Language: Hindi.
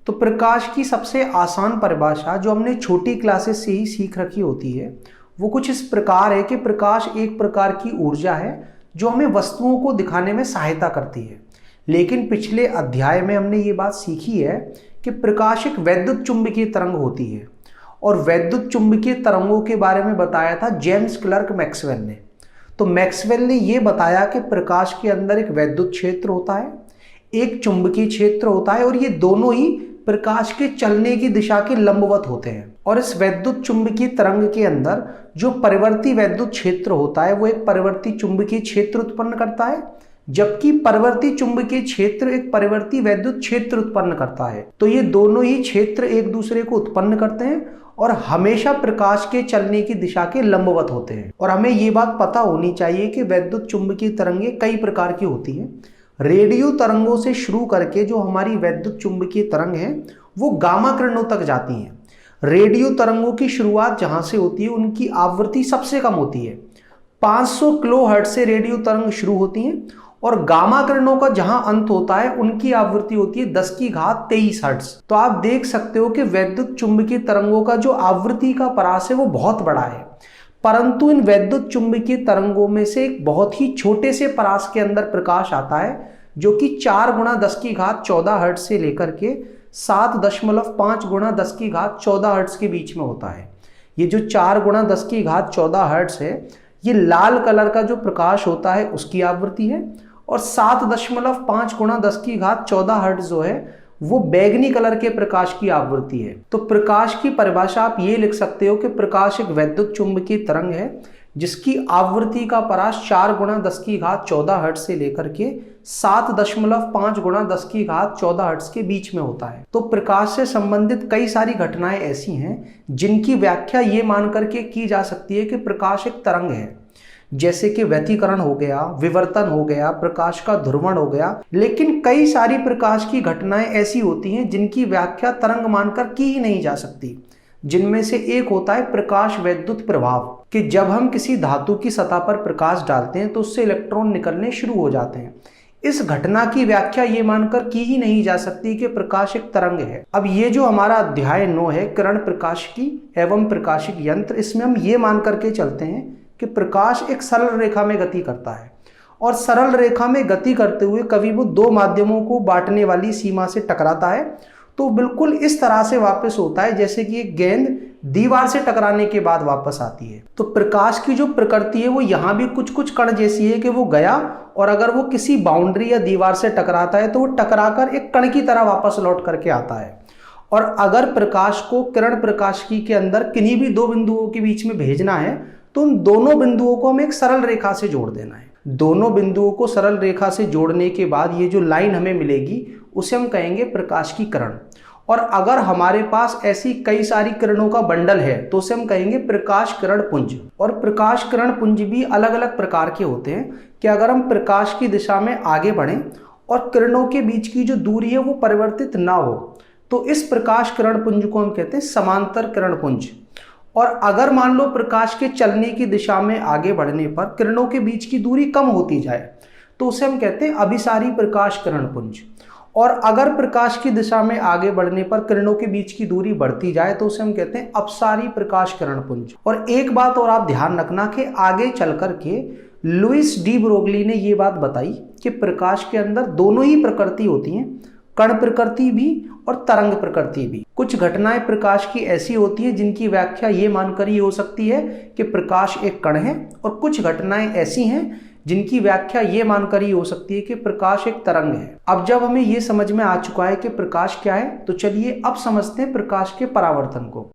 तो प्रकाश की सबसे आसान परिभाषा जो हमने छोटी क्लासेस से ही सीख रखी होती है वो कुछ इस प्रकार है कि प्रकाश एक प्रकार की ऊर्जा है जो हमें वस्तुओं को दिखाने में सहायता करती है। लेकिन पिछले अध्याय में हमने ये बात सीखी है कि प्रकाश एक वैद्युत चुंबकीय तरंग होती है और वैद्युत चुंबकीय तरंगों के बारे में बताया था जेम्स क्लर्क मैक्सवेल ने। तो मैक्सवेल ने यह बताया कि प्रकाश के अंदर एक वैद्युत क्षेत्र होता है, एक चुंबकीय क्षेत्र होता है और ये दोनों ही प्रकाश के चलने की दिशा के लंबवत होते हैं। और इस वैद्युत चुंबकीय तरंग के अंदर जो परिवर्ती वैद्युत क्षेत्र होता है वो एक परिवर्ती चुंबकीय क्षेत्र उत्पन्न करता है, जबकि परिवर्ती चुंबकीय क्षेत्र एक परिवर्ती वैद्युत क्षेत्र उत्पन्न करता है। तो ये दोनों ही क्षेत्र एक दूसरे को उत्पन्न करते हैं और हमेशा प्रकाश के चलने की दिशा के लंबवत होते हैं। और हमें ये बात पता होनी चाहिए कि वैद्युत चुंबकीय तरंगें कई प्रकार की होती हैं। रेडियो तरंगों से शुरू करके जो हमारी वैद्युत चुंबकीय तरंग है वो गामा किरणों तक जाती हैं। रेडियो तरंगों की शुरुआत जहां से होती है उनकी आवृत्ति सबसे कम होती है, 500 किलोहर्ट्ज से रेडियो तरंग शुरू होती हैं और गामा किरणों का जहां अंत होता है उनकी आवृत्ति होती है 10⁻23 हर्ट्ज। तो आप देख सकते हो कि वैद्युत चुंबकीय तरंगों का जो आवृत्ति का परास है वो बहुत बड़ा है, परंतु इन वैद्युत चुंबकीय तरंगों में से एक बहुत ही छोटे से परास के अंदर प्रकाश आता है जो कि 4×10⁻14 हर्ट्ज से लेकर के 7.5×10⁻14 हर्ट्ज के बीच में होता है। ये जो 4×10⁻14 हर्ट्ज है ये लाल कलर का जो प्रकाश होता है उसकी आवृत्ति है और 7.5×10⁻14 हर्ट्ज जो है वो बैंगनी कलर के प्रकाश की आवृत्ति है। तो प्रकाश की परिभाषा आप ये लिख सकते हो कि प्रकाश एक वैद्युत चुंबकीय तरंग है जिसकी आवृत्ति का परास 4×10⁻14 हर्ट्ज से लेकर के 7.5×10⁻14 हर्ट्ज के बीच में होता है। तो प्रकाश से संबंधित कई सारी घटनाएं ऐसी हैं जिनकी व्याख्या ये मान करके की जा सकती है कि प्रकाश एक तरंग है, जैसे कि व्यतिकरण हो गया, विवर्तन हो गया, प्रकाश का ध्रुवण हो गया। लेकिन कई सारी प्रकाश की घटनाएं ऐसी होती हैं जिनकी व्याख्या तरंग मानकर की ही नहीं जा सकती, जिनमें से एक होता है प्रकाश वैद्युत प्रभाव, कि जब हम किसी धातु की सतह पर प्रकाश डालते हैं तो उससे इलेक्ट्रॉन निकलने शुरू हो जाते हैं। इस घटना की व्याख्या ये मानकर की ही नहीं जा सकती कि प्रकाश एक तरंग है। अब ये जो हमारा अध्याय 9 है किरण प्रकाशिकी एवं प्रकाशिक यंत्र, इसमें हम ये मान करके चलते हैं कि प्रकाश एक सरल रेखा में गति करता है और सरल रेखा में गति करते हुए कभी वो दो माध्यमों को बांटने वाली सीमा से टकराता है तो बिल्कुल इस तरह से वापस होता है जैसे कि एक गेंद दीवार से टकराने के बाद वापस आती है। तो प्रकाश की जो प्रकृति है वो यहाँ भी कुछ कुछ कण जैसी है कि वो गया और अगर वो किसी बाउंड्री या दीवार से टकराता है तो वो टकराकर एक कण की तरह वापस लौट करके आता है। और अगर प्रकाश को किरण प्रकाशिकी के अंदर किन्हीं भी दो बिंदुओं के बीच में भेजना है तो उन दोनों बिंदुओं को हमें एक सरल रेखा से जोड़ देना है। दोनों बिंदुओं को सरल रेखा से जोड़ने के बाद ये जो लाइन हमें मिलेगी उसे हम कहेंगे प्रकाश की किरण। और अगर हमारे पास ऐसी कई सारी किरणों का बंडल है तो उसे हम कहेंगे प्रकाश किरण पुंज। और प्रकाश किरण पुंज भी अलग अलग प्रकार के होते हैं कि अगर हम प्रकाश की दिशा में आगे बढ़ें और किरणों के बीच की जो दूरी है वो परिवर्तित ना हो तो इस प्रकाश किरण पुंज को हम कहते हैं समांतर किरण पुंज। और अगर मान लो प्रकाश के चलने की दिशा में आगे बढ़ने पर किरणों के बीच की दूरी कम होती जाए तो उसे हम कहते हैं अभिसारी प्रकाश किरण पुंज। और अगर प्रकाश की दिशा में आगे बढ़ने पर किरणों के बीच की दूरी बढ़ती जाए तो उसे हम कहते हैं अपसारी प्रकाश किरण पुंज। और एक बात और आप ध्यान रखना कि आगे चल करके लुईस डी ब्रोगली ने ये बात बताई कि प्रकाश के अंदर दोनों ही प्रकृति होती हैं, कण प्रकृति भी और तरंग प्रकृति भी। कुछ घटनाएं प्रकाश की ऐसी होती है जिनकी व्याख्या ये मानकर ही हो सकती है कि प्रकाश एक कण है और कुछ घटनाएं ऐसी हैं जिनकी व्याख्या ये मानकर ही हो सकती है कि प्रकाश एक तरंग है। अब जब हमें ये समझ में आ चुका है कि प्रकाश क्या है तो चलिए अब समझते हैं प्रकाश के परावर्तन को।